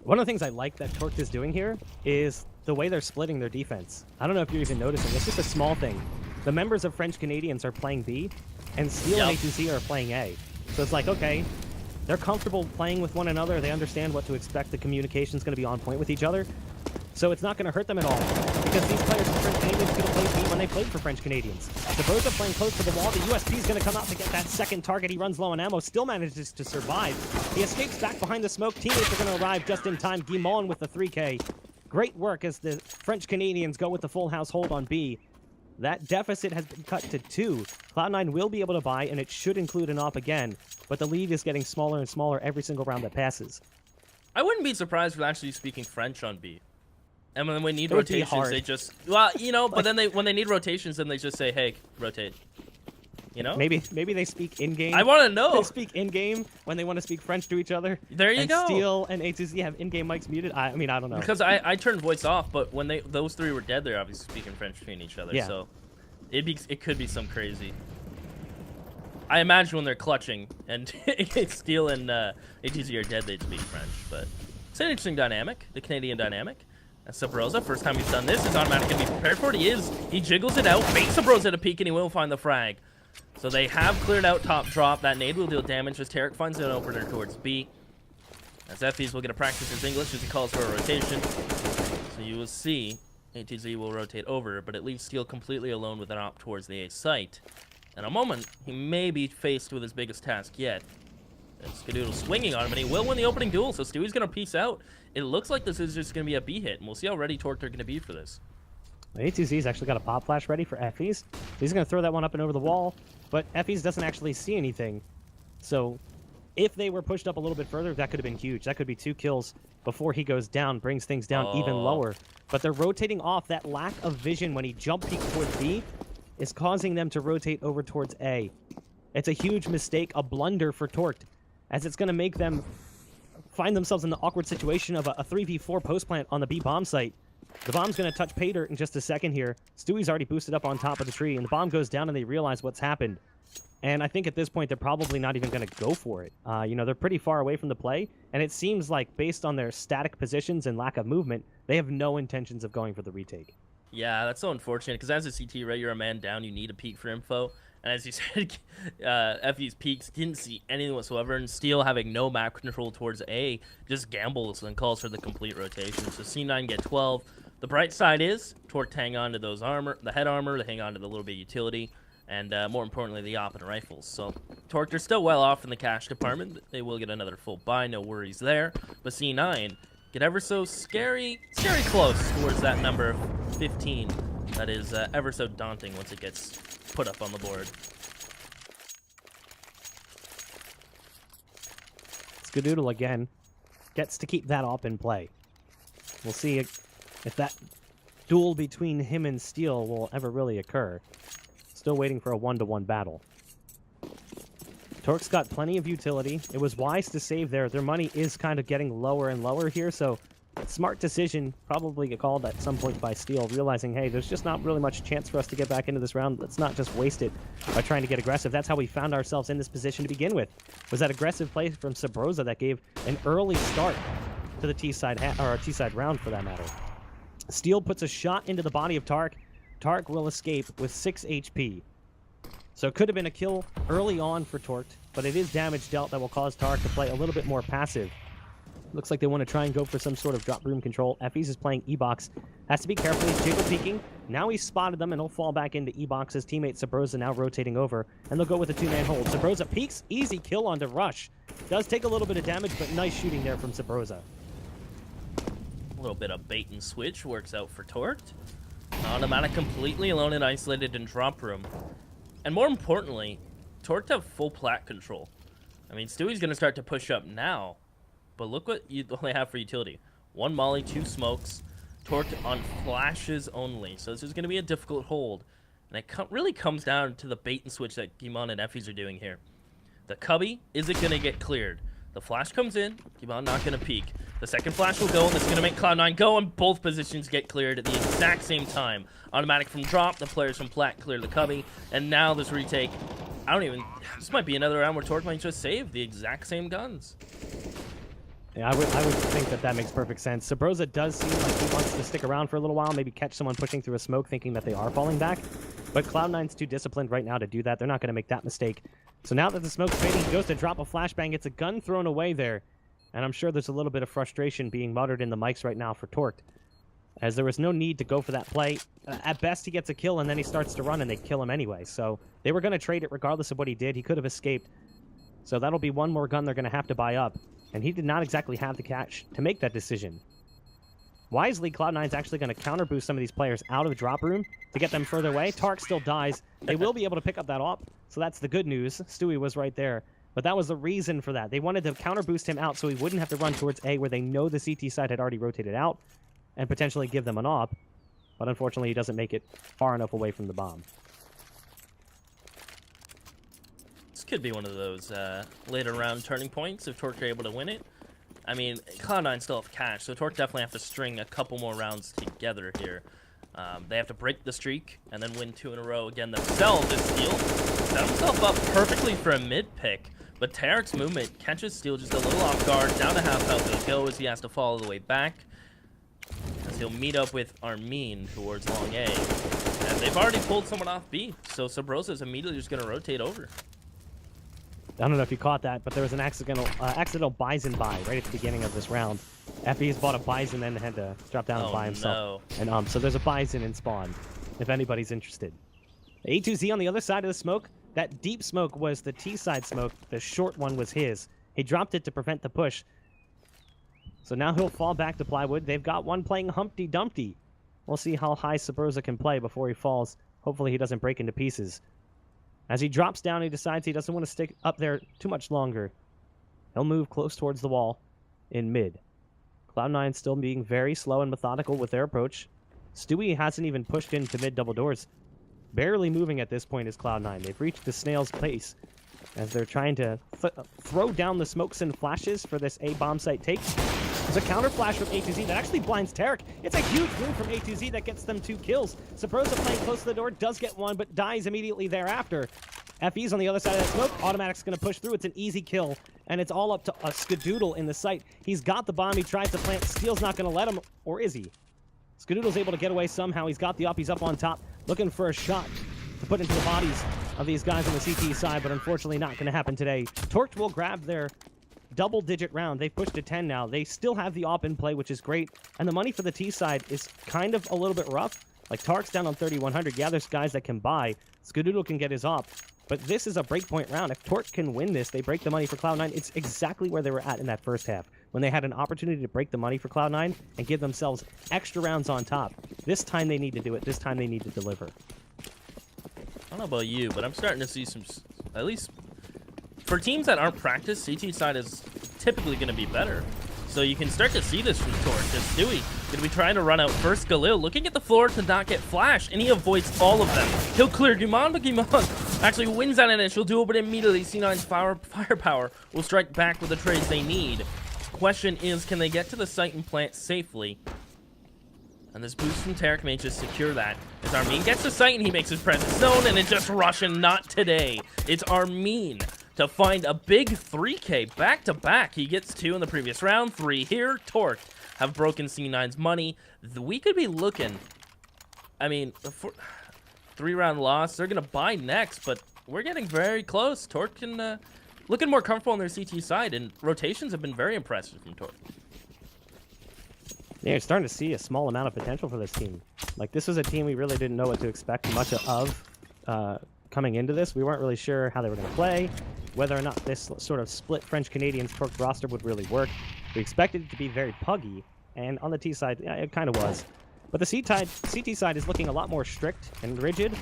One of the things I like that Torque is doing here is the way they're splitting their defense. I don't know if you're even noticing. It's just a small thing. The members of French Canadians are playing B, and Steel and A2C are playing A. So it's like, okay, they're comfortable playing with one another. They understand what to expect. The communication's going to be on point with each other. So it's not going to hurt them at all, because these players from French Canadians could have played B when they played for French Canadians. Sabrosa playing close to the wall. The USP is going to come out to get that second target. He runs low on ammo, still manages to survive. He escapes back behind the smoke. Teammates are going to arrive just in time. Guimond with the 3K. Great work as the French Canadians go with the full house hold on B. That deficit has been cut to 2. Cloud9 will be able to buy, and it should include an op again, but the lead is getting smaller and smaller every single round that passes. I wouldn't be surprised with actually speaking French on B. And when we need rotations, they just, well, but then when they need rotations, then they just say, hey, rotate. Maybe they speak in-game. I want to know. They speak in-game when they want to speak French to each other. There you go. Steel and A2Z have in-game mics muted. I mean, I don't know. Because I turned voice off, but when those three were dead, they're obviously speaking French between each other. Yeah. So it could be some crazy. I imagine when they're clutching and Steel and A2Z are dead, they'd speak French. But it's an interesting dynamic, the Canadian dynamic. And Sabrosa, first time he's done this, is automatically going to be prepared for it. He jiggles it out, makes Sabrosa at a peek, and he will find the frag. So they have cleared out top drop. That nade will deal damage as Tarek finds an opener towards B. As Effys will get to practice his English as he calls for a rotation. So you will see A2Z will rotate over, but it leaves Steel completely alone with an op towards the A site. In a moment, he may be faced with his biggest task yet. And Skadoodle swinging on him, and he will win the opening duel, so Stewie's going to peace out. It looks like this is just going to be a B hit, and we'll see how ready Torque are going to be for this. A2Z's actually got a pop flash ready for Effys. He's going to throw that one up and over the wall, but Effys doesn't actually see anything. So if they were pushed up a little bit further, that could have been huge. That could be 2 kills before he goes down, brings things down even lower. But they're rotating off. That lack of vision when he jump peeks towards B is causing them to rotate over towards A. It's a huge mistake, a blunder for Torque, as it's going to make them find themselves in the awkward situation of a 3v4 post plant on the B bomb site. The bomb's going to touch pay dirt in just a second here. Stewie's already boosted up on top of the tree, and the bomb goes down, and they realize what's happened. And I think at this point, they're probably not even going to go for it. They're pretty far away from the play, and it seems like, based on their static positions and lack of movement, they have no intentions of going for the retake. Yeah, that's so unfortunate, because as a CT, right, you're a man down, you need a peek for info, And as you said, FE's peaks didn't see anything whatsoever, and Steel having no map control towards A just gambles and calls for the complete rotation. So C9 get 12. The bright side is Torque hang on to those the head armor, they hang on to the little bit of utility, and more importantly, the op and rifles. So Torque, they're still well off in the cash department. They will get another full buy, no worries there. But C9 get ever so scary close towards that number 15. That is ever so daunting once it gets put up on the board. Skadoodle again gets to keep that op in play. We'll see if that duel between him and Steel will ever really occur. Still waiting for a 1-to-1 battle. Torque's got plenty of utility. It was wise to save there. Their money is kind of getting lower and lower here, so smart decision, probably called at some point by Steel, realizing, hey, there's just not really much chance for us to get back into this round. Let's not just waste it by trying to get aggressive. That's how we found ourselves in this position to begin with, was that aggressive play from Sabrosa that gave an early start to the T-side round, for that matter. Steel puts a shot into the body of Tark. Tark will escape with 6 HP. So it could have been a kill early on for Torque, but it is damage dealt that will cause Tark to play a little bit more passive. Looks like they want to try and go for some sort of drop room control. FE's is playing E-Box. Has to be careful. He's jiggle peeking. Now he's spotted them, and he'll fall back into E-Box. His teammate Sabrosa now rotating over, and they'll go with a 2-man hold. Sabrosa peeks. Easy kill onto Rush. Does take a little bit of damage, but nice shooting there from Sabrosa. A little bit of bait and switch works out for Torque. Automatic completely alone and isolated in drop room. And more importantly, Torque have full plat control. I mean, Stewie's going to start to push up now. But look what you only have for utility. 1 molly, 2 smokes. Torque on flashes only. So this is going to be a difficult hold. And it really comes down to the bait and switch that Gimon and Effie's are doing here. The cubby isn't going to get cleared. The flash comes in. Gimon not going to peek. The second flash will go, and it's going to make Cloud9 go, and both positions get cleared at the exact same time. Automatic from drop. The players from plat clear the cubby. And now this retake. This might be another round where Torque might just save the exact same guns. Yeah, I would think that makes perfect sense. Sabrosa does seem like he wants to stick around for a little while, maybe catch someone pushing through a smoke thinking that they are falling back. But Cloud9's too disciplined right now to do that. They're not going to make that mistake. So now that the smoke's fading, he goes to drop a flashbang. Gets a gun thrown away there. And I'm sure there's a little bit of frustration being muttered in the mics right now for Torque, as there was no need to go for that play. At best, he gets a kill, and then he starts to run, and they kill him anyway. So they were going to trade it regardless of what he did. He could have escaped. So that'll be one more gun they're going to have to buy up. And he did not exactly have the cash to make that decision. Wisely, Cloud9's actually going to counter boost some of these players out of the drop room to get them further away. Tark still dies. They will be able to pick up that op, so that's the good news. Stewie was right there. But that was the reason for that. They wanted to counter boost him out so he wouldn't have to run towards A, where they know the CT side had already rotated out, and potentially give them an op. But unfortunately, he doesn't make it far enough away from the bomb. This could be one of those later round turning points if Torque are able to win it. I mean, Cloud9 still have cash, so Torque definitely have to string a couple more rounds together here. They have to break the streak and then win 2 in a row again themselves. This Steel set himself up perfectly for a mid pick, but Tarek's movement catches Steel just a little off guard. Down to half health he'll go as he has to follow the way back, as he'll meet up with Armin towards long A. And they've already pulled someone off B, so Sabrosa is immediately just going to rotate over. I don't know if you caught that, but there was an accidental Bison buy right at the beginning of this round. FE's bought a Bison and had to drop down and buy himself. No. And so there's a Bison in spawn, if anybody's interested. A2Z on the other side of the smoke. That deep smoke was the T-side smoke. The short one was his. He dropped it to prevent the push. So now he'll fall back to plywood. They've got one playing Humpty Dumpty. We'll see how high Sabrosa can play before he falls. Hopefully he doesn't break into pieces. As he drops down, he decides he doesn't want to stick up there too much longer. He'll move close towards the wall in mid. Cloud9 still being very slow and methodical with their approach. Stewie hasn't even pushed into mid double doors. Barely moving at this point is Cloud9. They've reached the snail's pace as they're trying to throw down the smokes and flashes for this A bomb site take. There's a counter flash from A2Z that actually blinds Tarek. It's a huge move from A2Z that gets them 2 kills. Sabrosa playing close to the door, does get one, but dies immediately thereafter. FE's on the other side of that smoke. Automatic's going to push through. It's an easy kill, and it's all up to a Skadoodle in the site. He's got the bomb. He tries to plant. Steel's not going to let him, or is he? Skadoodle's able to get away somehow. He's got the up. He's up on top, looking for a shot to put into the bodies of these guys on the CT side, but unfortunately not going to happen today. Torqued will grab their double-digit round. They've pushed to 10 now. They still have the op in play, which is great. And the money for the T side is kind of a little bit rough. Like, Tark's down on 3,100. Yeah, there's guys that can buy. Skadoodle can get his op. But this is a breakpoint round. If Torque can win this, they break the money for Cloud9. It's exactly where they were at in that first half, when they had an opportunity to break the money for Cloud9 and give themselves extra rounds on top. This time they need to do it. This time they need to deliver. I don't know about you, but I'm starting to see some, at least for teams that aren't practiced, CT side is typically going to be better. So you can start to see this from Torque. Because Stewie going to be trying to run out first. Galil looking at the floor to not get flashed, and he avoids all of them. He'll clear Guimon, but Guimon actually wins that initial duel, but immediately C9's firepower will strike back with the trades they need. Question is, can they get to the site and plant safely? And this boost from Tarek may just secure that. As Armin gets to site and he makes his presence known, and it's just Russian, not today. It's Armin to find a big 3K back-to-back. He gets 2 in the previous round, 3 here. Torqued have broken C9's money. We could be looking, I mean, 3-round loss. They're going to buy next, but we're getting very close. Torqued can, looking more comfortable on their CT side, and rotations have been very impressive from Torqued. Yeah, you're starting to see a small amount of potential for this team. Like, this was a team we really didn't know what to expect much of coming into this. We weren't really sure how they were going to play, whether or not this sort of split French-Canadian Torqued roster would really work. We expected it to be very puggy, and on the T side, yeah, it kind of was. But the CT side is looking a lot more strict and rigid,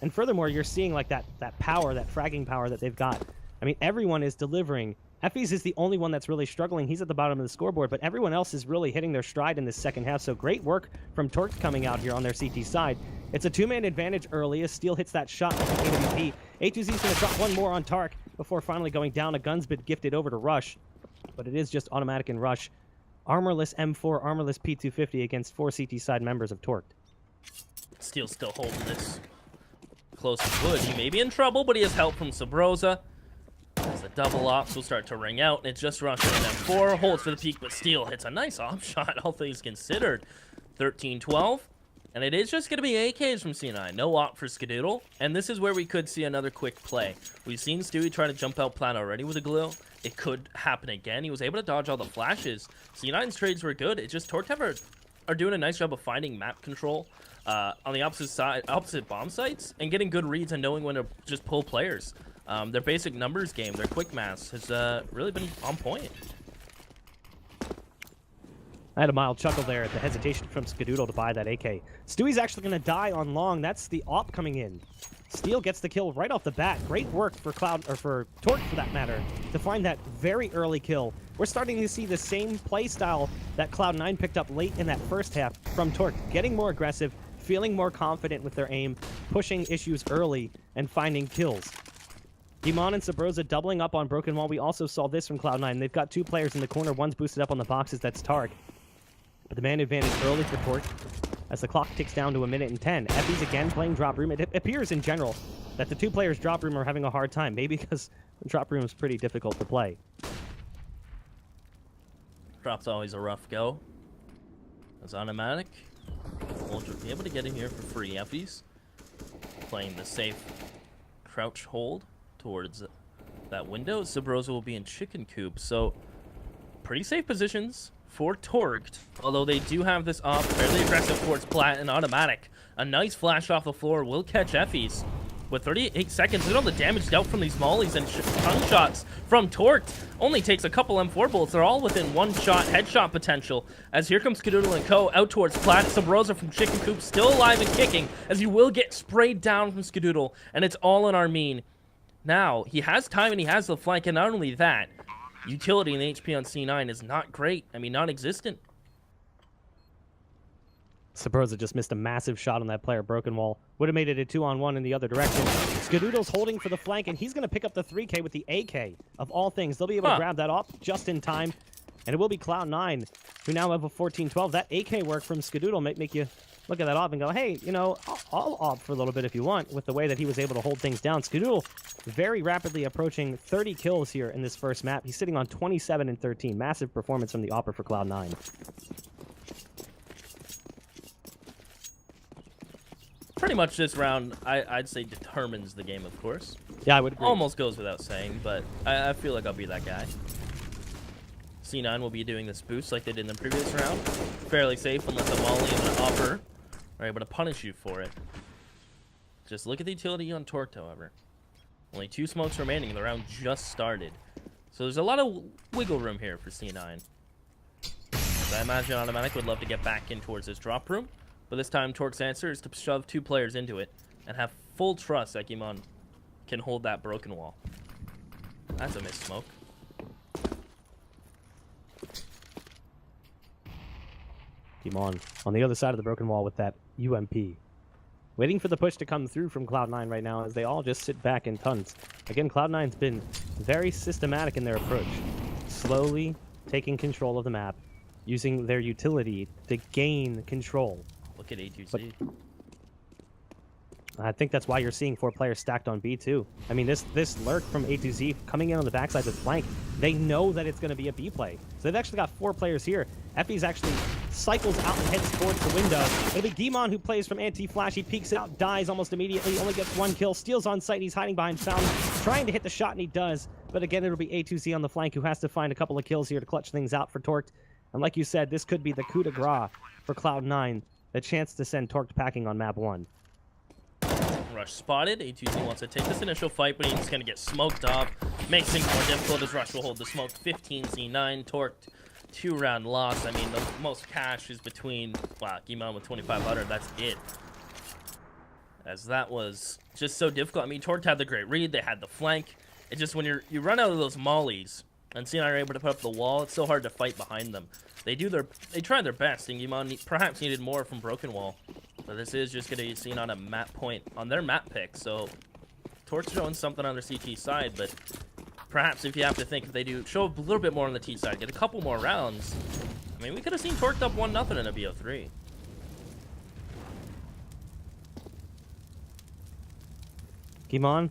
and furthermore, you're seeing like that power, that fragging power that they've got. I mean, everyone is delivering. Effie's is the only one that's really struggling. He's at the bottom of the scoreboard, but everyone else is really hitting their stride in this second half. So great work from Torqued coming out here on their CT side. It's a 2-man advantage early as Steel hits that shot with the AWP. A2Z's going to drop one more on Tark before finally going down. A gun's been gifted over to Rush, but it is just automatic in Rush. Armorless M4, armorless P250 against 4 CT side members of Torqued. Steel still holding this close as wood. He may be in trouble, but he has help from Sabrosa. As the double ops will start to ring out, and it's just Rush and M4. Holds for the peak, but Steel hits a nice op shot, all things considered. 13-12. And it is just going to be AKs from C9. No op for Skadoodle. And this is where we could see another quick play. We've seen Stewie try to jump out plan already with a Galil. It could happen again. He was able to dodge all the flashes. C9's trades were good. It's just Torqued are doing a nice job of finding map control on the opposite bomb sites and getting good reads and knowing when to just pull players. Their basic numbers game, their quick maths has really been on point. I had a mild chuckle there at the hesitation from Skadoodle to buy that AK. Stewie's actually going to die on long. That's the op coming in. Steel gets the kill right off the bat. Great work for for Torqued for that matter, to find that very early kill. We're starting to see the same play style that Cloud9 picked up late in that first half from Torqued. Getting more aggressive, feeling more confident with their aim, pushing issues early, and finding kills. Guimon and Sabrosa doubling up on Broken Wall. We also saw this from Cloud9. They've got 2 players in the corner. One's boosted up on the boxes. That's Tark. But the man advantage early for Torqued as the clock ticks down to 1:10. Effie's again playing drop room. It appears in general that the 2 players drop room are having a hard time. Maybe because the drop room is pretty difficult to play. Drop's always a rough go. As automatic. We'll be able to get in here for free. Effie's playing the safe crouch hold towards that window. Sabrosa will be in chicken coop, so pretty safe positions for Torqued, although they do have this op fairly aggressive towards Plat and automatic. A nice flash off the floor will catch Effie's. With 38 seconds, look at all the damage dealt from these mollies and tongue shots from Torqued. Only takes a couple M4 bullets. They're all within 1-shot headshot potential. As here comes Skadoodle and Co. out towards Plat. Sabrosa from Chicken Coop still alive and kicking, as you will get sprayed down from Skadoodle, and it's all in Armin. Now, he has time and he has the flank, and not only that, utility and HP on C9 is not great. I mean, non-existent. Sabrosa just missed a massive shot on that player. Broken Wall would have made it a 2-on-1 in the other direction. Skadoodle's holding for the flank, and he's going to pick up the 3K with the AK. Of all things, they'll be able to grab that off just in time. And it will be Cloud9, who now have a 14-12. That AK work from Skadoodle might make you look at that off and go, hey, you know, I'll opt for a little bit if you want, with the way that he was able to hold things down. Skadoodle very rapidly approaching 30 kills here in this first map. He's sitting on 27 and 13. Massive performance from the Opera for Cloud9. pretty much this round, I'd say, determines the game, of course. Yeah, I would agree. Almost goes without saying, but I feel like I'll be that guy. C9 will be doing this boost like they did in the previous round. Fairly safe unless a Molly and an Upper are able to punish you for it. Just look at the utility on Torqued, however. Only 2 smokes remaining, and the round just started. So there's a lot of wiggle room here for C9. So I imagine Automatic would love to get back in towards this drop room. But this time, Torqued's answer is to shove 2 players into it and have full trust that Gimon can hold that broken wall. That's a missed smoke. Gimon on the other side of the broken wall with that UMP. Waiting for the push to come through from Cloud9 right now as they all just sit back in tons. Again, Cloud9's been very systematic in their approach. Slowly taking control of the map, using their utility to gain control. Look at A2C. But I think that's why you're seeing 4 players stacked on B too. I mean, this lurk from A2Z coming in on the backside with flank, they know that it's going to be a B play. So they've actually got 4 players here. Effie's actually cycles out and heads towards the window. It'll be Gimon who plays from anti-flash. He peeks out, dies almost immediately, only gets 1 kill, steals on sight. He's hiding behind Fountain, trying to hit the shot, and he does. But again, it'll be A2Z on the flank who has to find a couple of kills here to clutch things out for Torqued. And like you said, this could be the coup de grace for Cloud9, the chance to send Torqued packing on map 1. Rush spotted. A2Z wants to take this initial fight, but he's going to get smoked off. Makes things more difficult as Rush will hold the smoke. 15 C9, Torqued. 2-round loss. I mean, the most cash is between, wow, Gimon with 2,500. That's it. As that was just so difficult. I mean, Torqued had the great read. They had the flank. It's just when you run out of those mollies and C9 are able to put up the wall, it's so hard to fight behind them. They try their best, and Gimon perhaps needed more from Broken Wall. But this is just going to be seen on a map point, on their map pick. So, Torqued's showing something on their CT side, but perhaps if you have to think if they do show a little bit more on the T side, get a couple more rounds, I mean, we could have seen Torqued up 1-0 in a BO3. Gimon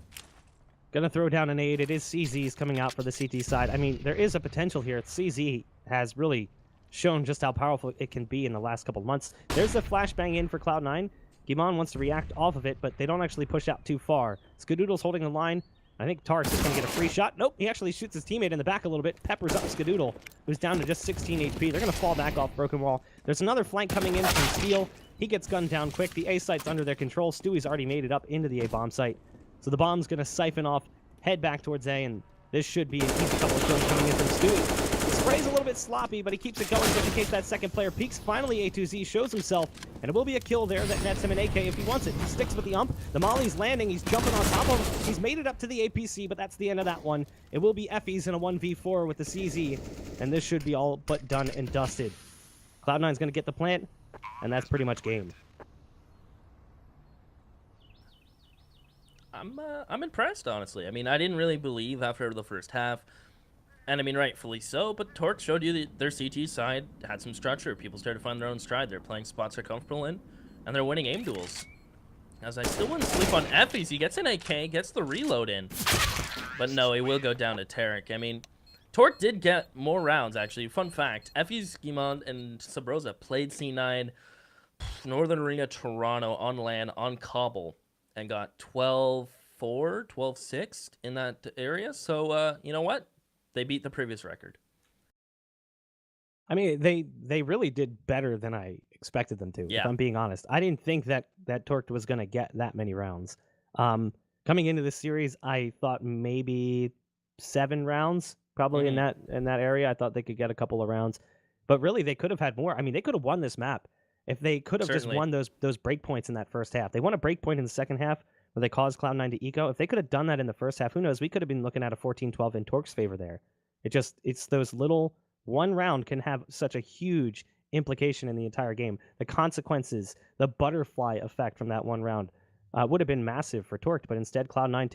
gonna throw down an 8. It is CZ's coming out for the CT side. I mean, there is a potential here. CZ has really shown just how powerful it can be in the last couple of months. There's a flashbang in for Cloud9. Gimon wants to react off of it, but they don't actually push out too far. Skadoodle's holding the line. I think Tark's is going to get a free shot. Nope, he actually shoots his teammate in the back a little bit. Peppers up Skadoodle, who's down to just 16 HP. They're going to fall back off Broken Wall. There's another flank coming in from Steel. He gets gunned down quick. The A site's under their control. Stewie's already made it up into the A bomb site. So the bomb's going to siphon off, head back towards A, and this should be an easy couple of kills coming in from Stewie. The spray's a little bit sloppy, but he keeps it going just in case that second player peeks. Finally, A2Z shows himself, and it will be a kill there that nets him an AK if he wants it. He sticks with the ump. The Molly's landing. He's jumping on top of him. He's made it up to the APC, but that's the end of that one. It will be Effie's in a 1v4 with the CZ, and this should be all but done and dusted. Cloud9's going to get the plant, and that's pretty much game. I'm impressed, honestly. I mean, I didn't really believe after the first half, and I mean, rightfully so, but Torqued showed you that their CT side had some structure. People started to find their own stride. They're playing spots they're comfortable in, and they're winning aim duels. As I still wouldn't sleep on Effie's. He gets an AK, gets the reload in. But no, he will go down to Tarek. I mean, Torqued did get more rounds, actually. Fun fact, Effie's, Gimon, and Sabrosa played C9 Northern Arena Toronto on LAN on Cobble and got 12-4, 12-6 in that area. So, you know what? They beat the previous record. I mean, they really did better than I expected them to, Yeah. if I'm being honest. I didn't think that Torqued was going to get that many rounds. Coming into this series, I thought maybe 7 rounds, probably in that area. I thought they could get a couple of rounds. But really, they could have had more. I mean, they could have won this map if they could have just won those breakpoints in that first half. They won a breakpoint in the second half where they caused Cloud9 to eco. If they could have done that in the first half, who knows? We could have been looking at a 14-12 in Torqued's favor there. It's those little... One round can have such a huge implication in the entire game. The consequences, the butterfly effect from that one round would have been massive for Torqued, but instead Cloud9